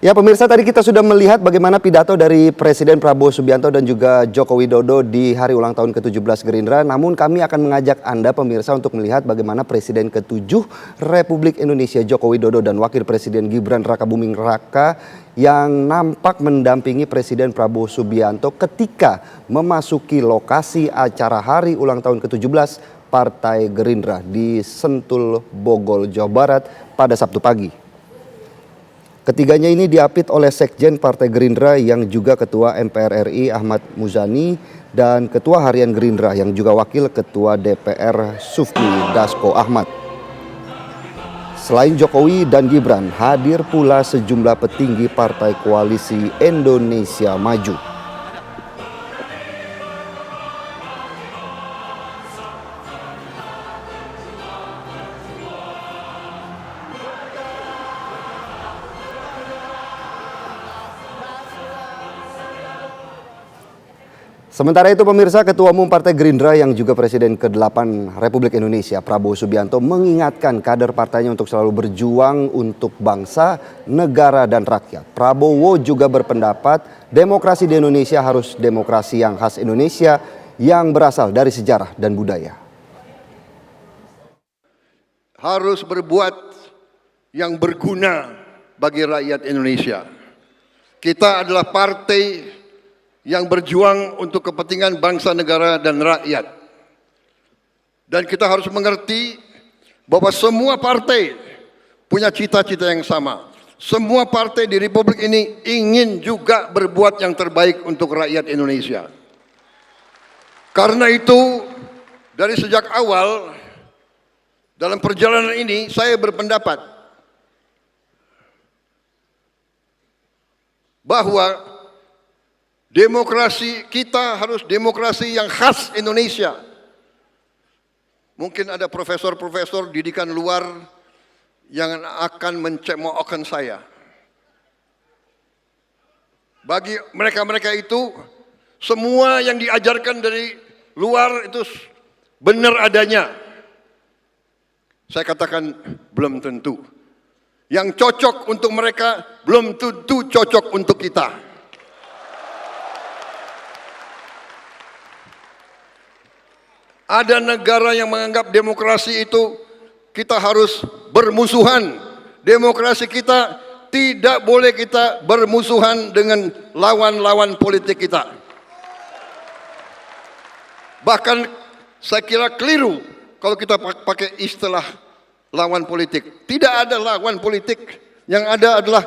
Ya pemirsa, tadi kita sudah melihat bagaimana pidato dari Presiden Prabowo Subianto dan juga Joko Widodo di hari ulang tahun ke-17 Gerindra. Namun kami akan mengajak Anda pemirsa untuk melihat bagaimana Presiden ke-7 Republik Indonesia Joko Widodo dan Wakil Presiden Gibran Rakabuming Raka yang nampak mendampingi Presiden Prabowo Subianto ketika memasuki lokasi acara hari ulang tahun ke-17 Partai Gerindra di Sentul, Bogor, Jawa Barat pada Sabtu pagi. Ketiganya ini diapit oleh Sekjen Partai Gerindra yang juga Ketua MPR RI Ahmad Muzani dan Ketua Harian Gerindra yang juga Wakil Ketua DPR Sufmi Dasko Ahmad. Selain Jokowi dan Gibran, hadir pula sejumlah petinggi Partai Koalisi Indonesia Maju. Sementara itu pemirsa, Ketua Umum Partai Gerindra yang juga Presiden ke-8 Republik Indonesia Prabowo Subianto mengingatkan kader partainya untuk selalu berjuang untuk bangsa, negara dan rakyat. Prabowo juga berpendapat demokrasi di Indonesia harus demokrasi yang khas Indonesia yang berasal dari sejarah dan budaya. Harus berbuat yang berguna bagi rakyat Indonesia. Kita adalah partai yang berjuang untuk kepentingan bangsa, negara, dan rakyat. Dan kita harus mengerti bahwa semua partai punya cita-cita yang sama. Semua partai di Republik ini ingin juga berbuat yang terbaik untuk rakyat Indonesia. Karena itu, dari sejak awal, dalam perjalanan ini, saya berpendapat bahwa demokrasi kita harus demokrasi yang khas Indonesia. Mungkin ada profesor-profesor didikan luar yang akan mencemoohkan saya. Bagi mereka-mereka itu, semua yang diajarkan dari luar itu benar adanya. Saya katakan belum tentu. Yang cocok untuk mereka belum tentu cocok untuk kita. Ada negara yang menganggap demokrasi itu kita harus bermusuhan. Demokrasi kita tidak boleh kita bermusuhan dengan lawan-lawan politik kita. Bahkan saya kira keliru kalau kita pakai istilah lawan politik. Tidak ada lawan politik. Yang ada adalah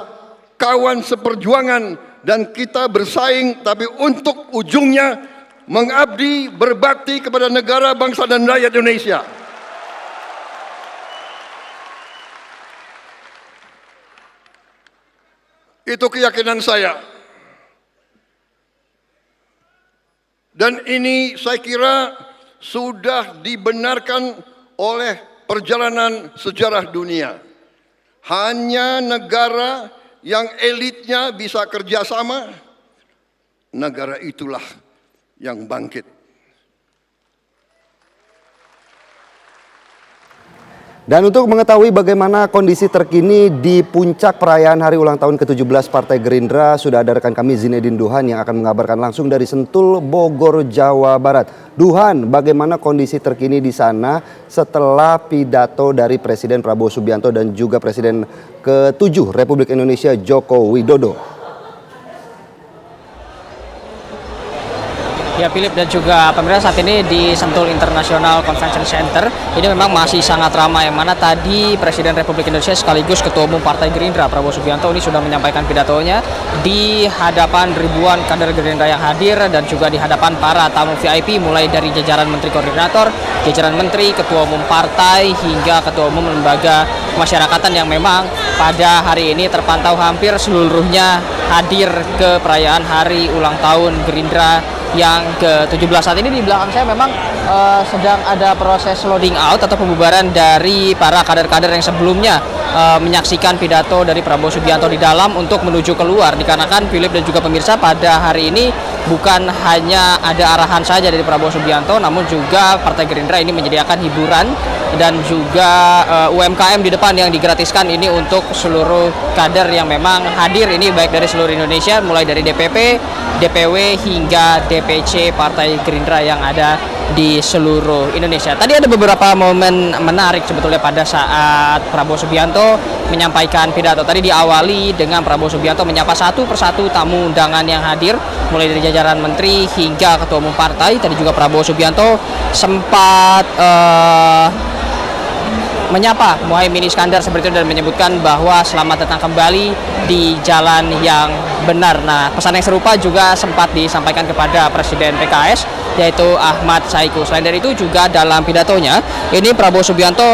kawan seperjuangan dan kita bersaing tapi untuk ujungnya mengabdi, berbakti kepada negara, bangsa, dan rakyat Indonesia. Itu keyakinan saya. Dan ini saya kira sudah dibenarkan oleh perjalanan sejarah dunia. Hanya negara yang elitnya bisa kerjasama, negara itulah yang bangkit. Dan untuk mengetahui bagaimana kondisi terkini di puncak perayaan hari ulang tahun ke-17 Partai Gerindra, sudah ada rekan kami Zinedine Duhan yang akan mengabarkan langsung dari Sentul, Bogor, Jawa Barat. Duhan, bagaimana kondisi terkini di sana setelah pidato dari Presiden Prabowo Subianto dan juga Presiden ke-7 Republik Indonesia Joko Widodo? Ya Philip dan juga pemirsa, saat ini di Sentul International Convention Center ini memang masih sangat ramai, yang mana tadi Presiden Republik Indonesia sekaligus Ketua Umum Partai Gerindra Prabowo Subianto ini sudah menyampaikan pidatonya di hadapan ribuan kader Gerindra yang hadir dan juga di hadapan para tamu VIP mulai dari jajaran Menteri Koordinator, jajaran Menteri, Ketua Umum Partai hingga Ketua Umum Lembaga Pemasyarakatan yang memang pada hari ini terpantau hampir seluruhnya hadir ke perayaan hari ulang tahun Gerindra yang ke-17. Saat ini di belakang saya memang sedang ada proses loading out atau pembubaran dari para kader-kader yang sebelumnya menyaksikan pidato dari Prabowo Subianto di dalam untuk menuju keluar. Dikarenakan Philip dan juga pemirsa, pada hari ini bukan hanya ada arahan saja dari Prabowo Subianto, namun juga Partai Gerindra ini menyediakan hiburan dan juga UMKM di depan penginapan yang digratiskan ini untuk seluruh kader yang memang hadir ini, baik dari seluruh Indonesia, mulai dari DPP, DPW hingga DPC Partai Gerindra yang ada di seluruh Indonesia. Tadi ada beberapa momen menarik sebetulnya pada saat Prabowo Subianto menyampaikan pidato. Tadi diawali dengan Prabowo Subianto menyapa satu persatu tamu undangan yang hadir, mulai dari jajaran menteri hingga ketua umum partai. Tadi juga Prabowo Subianto sempat menyapa Muhaimin Iskandar seperti itu dan menyebutkan bahwa selamat datang kembali di jalan yang benar. Nah, pesan yang serupa juga sempat disampaikan kepada Presiden PKS, yaitu Ahmad Saiku. Selain dari itu juga dalam pidatonya ini Prabowo Subianto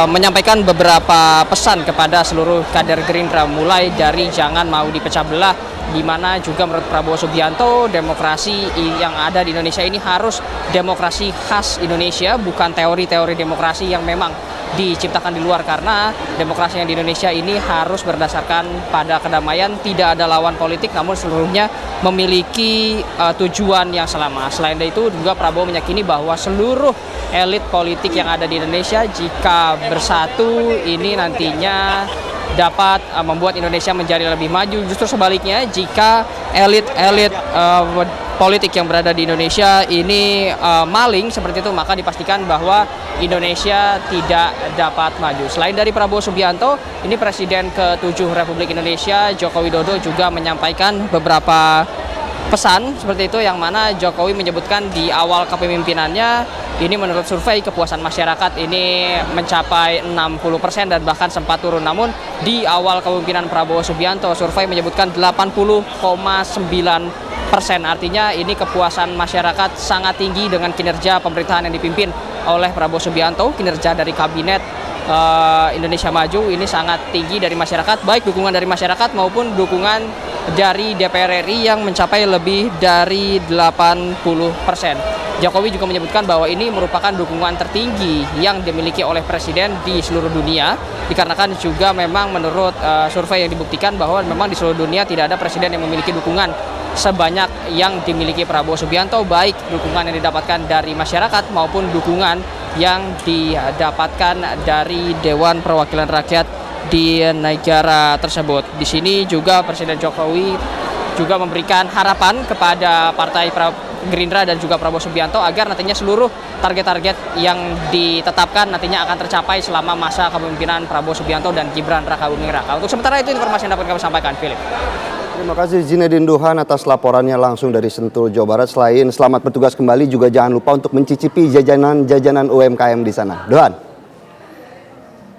menyampaikan beberapa pesan kepada seluruh kader Gerindra, mulai dari jangan mau dipecah belah, di mana juga menurut Prabowo Subianto demokrasi yang ada di Indonesia ini harus demokrasi khas Indonesia, bukan teori-teori demokrasi yang memang diciptakan di luar, karena demokrasi yang di Indonesia ini harus berdasarkan pada kedamaian, tidak ada lawan politik, namun seluruhnya memiliki tujuan yang sama. Selain dari itu juga Prabowo meyakini bahwa seluruh elit politik yang ada di Indonesia jika bersatu ini nantinya dapat membuat Indonesia menjadi lebih maju. Justru sebaliknya, jika elit-elit politik yang berada di Indonesia ini maling seperti itu, maka dipastikan bahwa Indonesia tidak dapat maju. Selain dari Prabowo Subianto, ini Presiden ke-7 Republik Indonesia Joko Widodo juga menyampaikan beberapa pesan seperti itu, yang mana Jokowi menyebutkan di awal kepemimpinannya ini menurut survei kepuasan masyarakat ini mencapai 60% dan bahkan sempat turun. Namun di awal kepemimpinan Prabowo Subianto survei menyebutkan 80,9%. Artinya ini kepuasan masyarakat sangat tinggi dengan kinerja pemerintahan yang dipimpin oleh Prabowo Subianto. Kinerja dari kabinet Indonesia Maju ini sangat tinggi dari masyarakat, baik dukungan dari masyarakat maupun dukungan dari DPR RI yang mencapai lebih dari 80%. Jokowi juga menyebutkan bahwa ini merupakan dukungan tertinggi yang dimiliki oleh Presiden di seluruh dunia, dikarenakan juga memang menurut survei yang dibuktikan bahwa memang di seluruh dunia tidak ada presiden yang memiliki dukungan sebanyak yang dimiliki Prabowo Subianto, baik dukungan yang didapatkan dari masyarakat maupun dukungan yang didapatkan dari Dewan Perwakilan Rakyat di negara tersebut. Di sini juga Presiden Jokowi juga memberikan harapan kepada Partai Gerindra dan juga Prabowo Subianto agar nantinya seluruh target-target yang ditetapkan nantinya akan tercapai selama masa kepemimpinan Prabowo Subianto dan Gibran Rakabuming Raka. Untuk sementara itu informasi yang dapat kami sampaikan, Philip. Terima kasih Zinedine Duhan atas laporannya langsung dari Sentul, Jawa Barat. Selain selamat bertugas kembali, juga jangan lupa untuk mencicipi jajanan-jajanan UMKM di sana. Duhan.